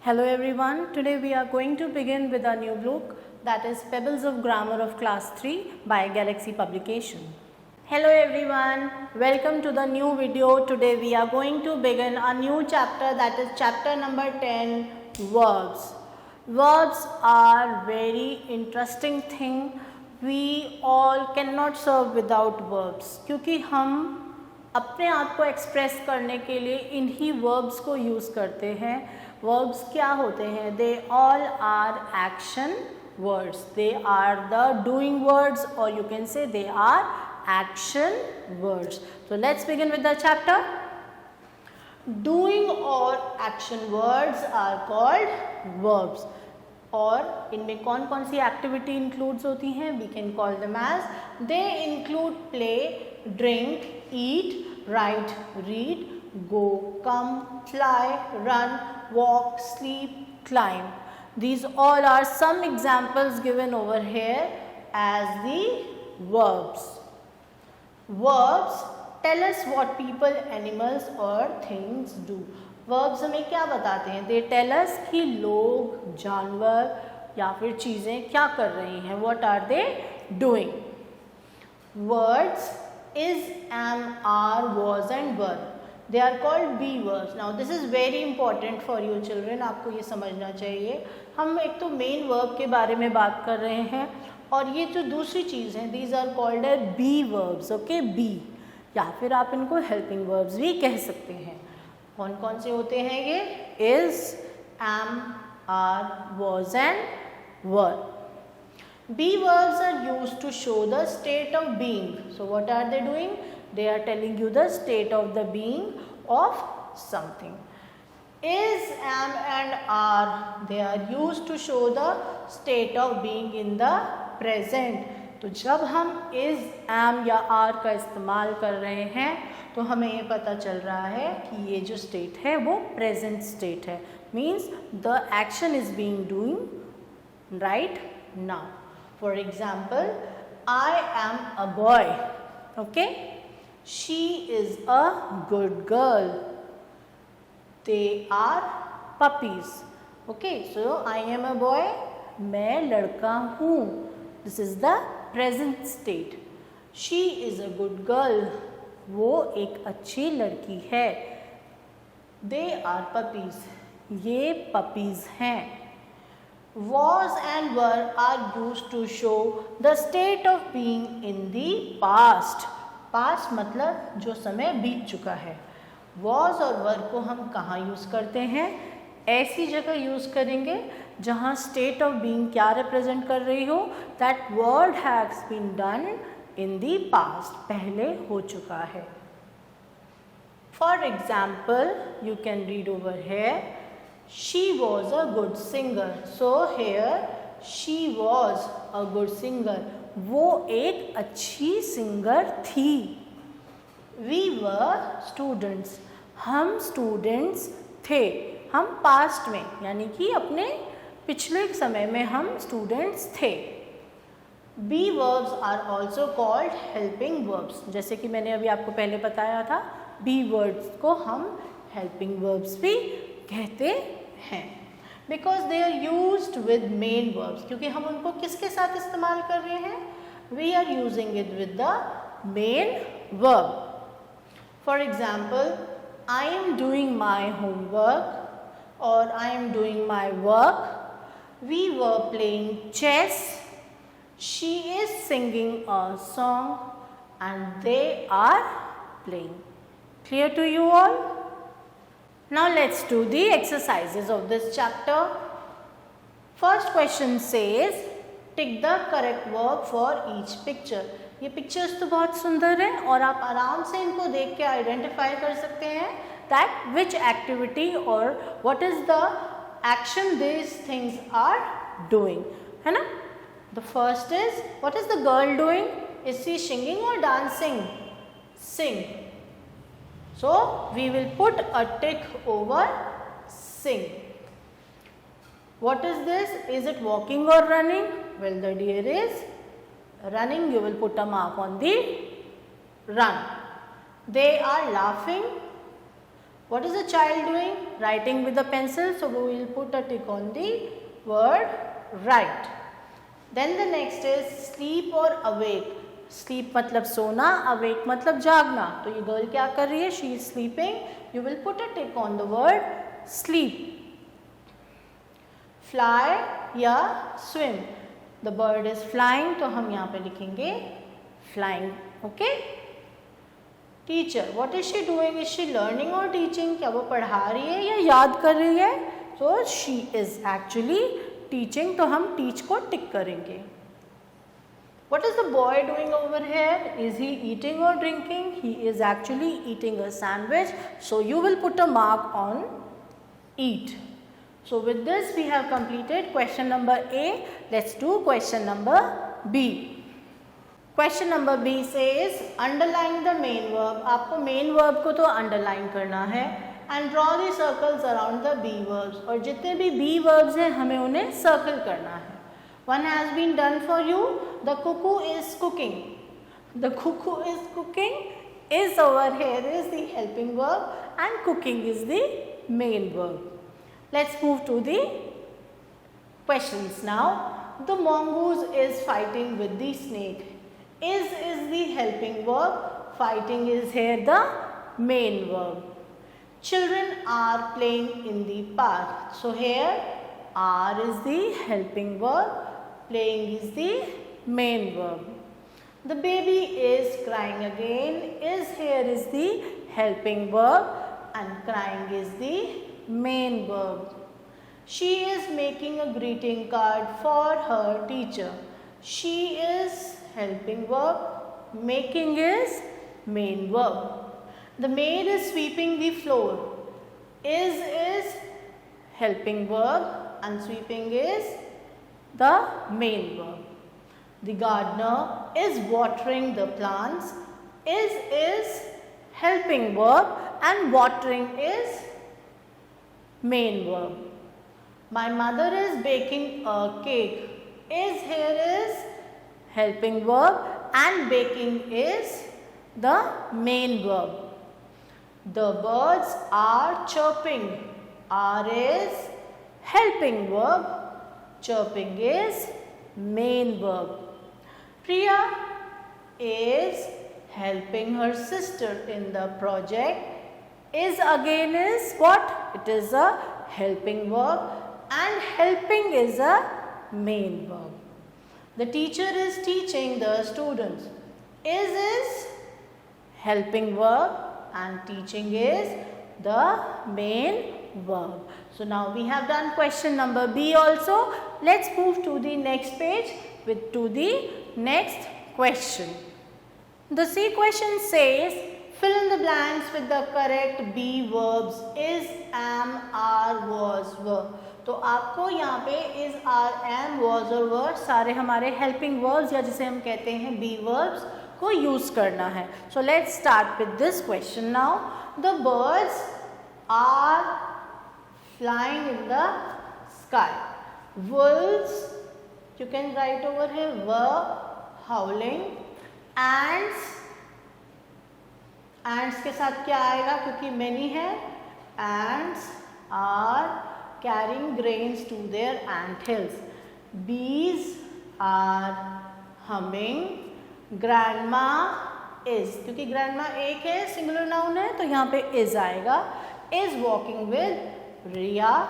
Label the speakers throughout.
Speaker 1: Hello everyone, today we are going to begin with a new book that is Pebbles of Grammar of Class 3 by Galaxy Publication. Hello everyone, welcome to the new video. Today we are going to begin a new chapter that is chapter number 10, Verbs. Verbs are very interesting thing. We all cannot serve without verbs क्योंकि हम अपने आप को express करने के लिए इन्हीं verbs को यूज़ करते हैं. वर्ब्स क्या होते हैं? They all are action words. They are the doing words और you can say they are action words. So let's begin with the chapter. Doing or action words are called verbs. और इनमें कौन कौन सी activity includes होती हैं? We can call them as they include play, drink, eat, write, read, go, come, fly, run, walk, sleep, climb. These all are some examples given over here as the verbs. Verbs tell us what people, animals or things do. Verbs हमें क्या बताते हैं? They tell us कि लोग, जानवर या फिर चीज़ें क्या कर रही हैं. What are they doing? Words is, am, are, was and were. They are called be verbs. Now this is very important for you children. आपको ये समझना चाहिए. हम एक तो मेन वर्ब के बारे में बात कर रहे हैं और ये जो दूसरी चीज़ है, these are called be verbs. Okay, be या फिर आप इनको helping verbs भी कह सकते हैं. कौन कौन से होते हैं ये? Is, am, are, was and were. Be verbs are used to show the state of being. So what are they doing? They are telling you the state of the being of something. Is, am and are, they are used to show the state of being in the present. तो जब हम is, am या are का इस्तेमाल कर रहे हैं तो हमें ये पता चल रहा है कि ये जो state है वो present state है. Means the action is being doing right now. For example, I am a boy. Okay? She is a good girl. They are puppies. Okay, so I am a boy. मैं लड़का हूँ. This is the present state. She is a good girl. वो एक अच्छी लड़की है. They are puppies. ये puppies हैं. Was and were are used to show the state of being in the past. Past मतलब जो समय बीत चुका है. Was और were को हम कहाँ यूज़ करते हैं? ऐसी जगह यूज़ करेंगे जहाँ state of being क्या represent कर रही हो? That word has been done in the past. पहले हो चुका है. For example, you can read over here. She was a good singer. So here she was a good singer. वो एक अच्छी सिंगर थी. We were students. हम students थे. हम पास्ट में यानी कि अपने पिछले समय में हम स्टूडेंट्स थे. Be verbs are also called helping verbs. जैसे कि मैंने अभी आपको पहले बताया था, be words को हम helping verbs भी कहते हैं. Because they are used with main verbs. क्योंकि हम उनको किसके साथ इस्तेमाल कर रहे हैं? We are using it with the main verb. For example, I am doing my homework or I am doing my work. We were playing chess. She is singing a song and they are playing. Clear to you all? Now let's do the exercises of this chapter. First question says, tick the correct verb for each picture. ये pictures तो बहुत सुंदर हैं और आप आराम से इनको देख के identify कर सकते हैं that which activity or what is the action these things are doing. है ना? The first is, what is the girl doing? Is she singing or dancing? Sing. So we will put a tick over sing. What is this? Is it walking or running? Well, the deer is running. You will put a mark on the run. They are laughing. What is the child doing? Writing with the pencil. So we will put a tick on the word write. Then the next is sleep or awake. Sleep मतलब सोना, awake मतलब जागना. तो ये girl क्या कर रही है? She is sleeping. You will put a tick on the word sleep. Fly या swim. The bird is flying. तो हम यहाँ पे लिखेंगे flying. Okay? Teacher, what is she doing? Is she learning or teaching? क्या वो पढ़ा रही है या याद कर रही है? So she is actually teaching. तो हम teach को tick करेंगे. What is the boy doing over here? Is he eating or drinking? He is actually eating a sandwich. So you will put a mark on eat. So with this we have completed question number A. Let's do question number B. Question number B says underline the main verb. आपको main verb को तो underline करना है and draw the circles around the B verbs. और जितने भी B verbs हैं हमें उन्हें circle करना है. One has been done for you. The cuckoo is cooking. The cuckoo is cooking is over here is the helping verb and cooking is the main verb. Let's move to the questions now. The mongoose is fighting with the snake. Is the helping verb. Fighting is here the main verb. Children are playing in the park. So here are is the helping verb. Playing is the main verb. The baby is crying again. Is here is the helping verb and crying is the main verb. She is making a greeting card for her teacher. She is helping verb, making is main verb. The maid is sweeping the floor. Is helping verb and sweeping is the main verb. The gardener is watering the plants. Is helping verb and watering is main verb. My mother is baking a cake. Is here is helping verb and baking is the main verb. The birds are chirping. Are is helping verb. Chirping is main verb. Priya is helping her sister in the project. Is again is what? It is a helping verb and helping is a main verb. The teacher is teaching the students. Is helping verb and teaching is the main verb. So now we have done question number B also. Let's move to the next page to the next question. The C question says fill in the blanks with the correct B verbs. Is, am, are, was, were. तो आपको यहाँ पे is, are, am, was और were सारे हमारे helping verbs या जिसे हम कहते हैं be verbs को use करना है. So let's start with this question now. The birds are flying in the sky. Wolves, you can write over here, were howling. Ants के साथ क्या आएगा क्योंकि many है. Ants are carrying grains to their ant hills. Bees are humming. Grandma is, क्योंकि grandma एक है, singular noun है, तो यहाँ पे is आएगा. Is walking with Riya.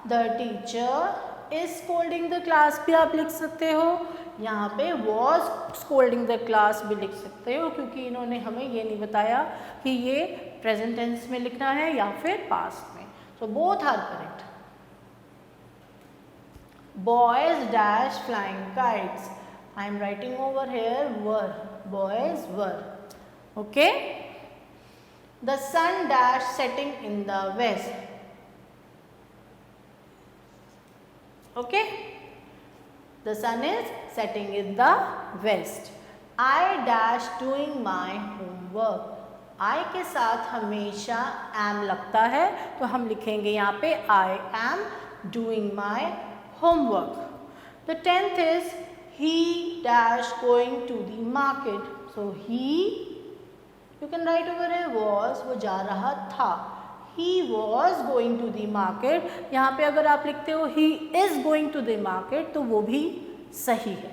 Speaker 1: The teacher is scolding the class भी आप लिख सकते हो. यहाँ पे was scolding the class भी लिख सकते हो क्योंकि इन्होंने हमें ये नहीं बताया कि ये present tense में लिखना है या फिर past में. So both are correct. Boys dash flying kites. I am writing over here were. Boys were. Okay. The sun dash setting in the west. Okay. The sun is setting in the west. I dash doing my homework. I के साथ हमेशा am लगता है तो हम लिखेंगे यहाँ पे I am doing my homework. The 10th is he dash going to the market. So he, you can write over here was, वो जा रहा था. he was going to the market, यहाँ पे अगर आप लिखते हो he is going to the market तो वो भी सही है.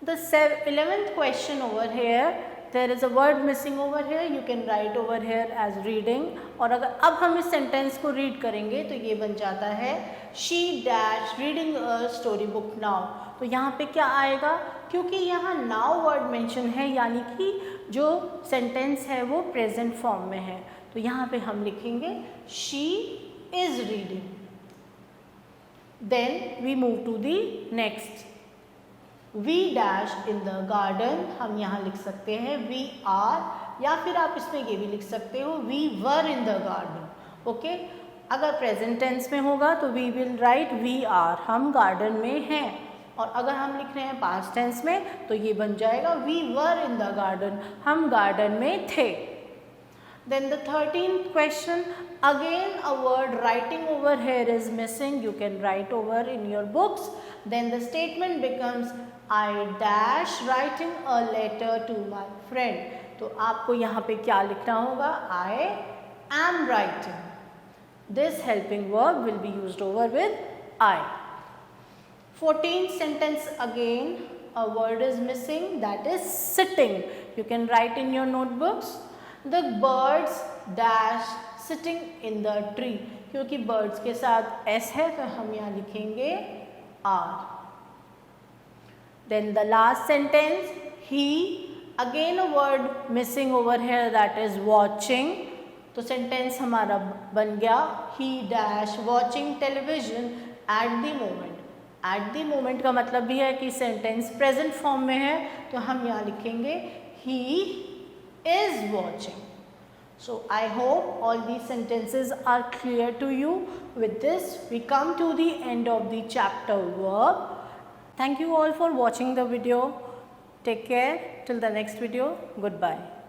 Speaker 1: The 11th question over here, there is a word missing over here, you can write over here as reading. और अगर अब हम इस सेंटेंस को रीड करेंगे तो ये बन जाता है she dash reading a story book now. तो यहाँ पे क्या आएगा, क्योंकि यहाँ now वर्ड मेंशन है यानी कि जो सेंटेंस है वो प्रेजेंट फॉर्म में है, तो यहाँ पे हम लिखेंगे she is reading. Then we move to the next. We dash in the garden, हम यहाँ लिख सकते हैं we are, या फिर आप इसमें ये भी लिख सकते हो we were in the garden. Okay, अगर प्रेजेंट टेंस में होगा तो we will write we are, हम गार्डन में हैं. और अगर हम लिख रहे हैं पास्ट टेंस में तो ये बन जाएगा we were in the garden, हम गार्डन में थे. Then the 13th question, again a word writing over here is missing, you can write over in your books. Then the statement becomes I dash writing a letter to my friend. तो आपको यहाँ पे क्या लिखना होगा, I am writing. This helping verb will be used over with I. 14th sentence, again a word is missing, that is sitting. You can write in your notebooks. The birds dash sitting in the tree. क्योंकि birds के साथ s है तो हम यहाँ लिखेंगे are. Then the last sentence, he, again a word missing over here, that is watching. तो sentence हमारा बन गया he dash watching television at the moment. At the moment का मतलब भी है कि सेंटेंस प्रेजेंट फॉर्म में है, तो हम यहाँ लिखेंगे he is watching. So I hope all these sentences are clear to you. With this we come to the end of the chapter verb. Thank you all for watching the video. Take care till the next video. Goodbye.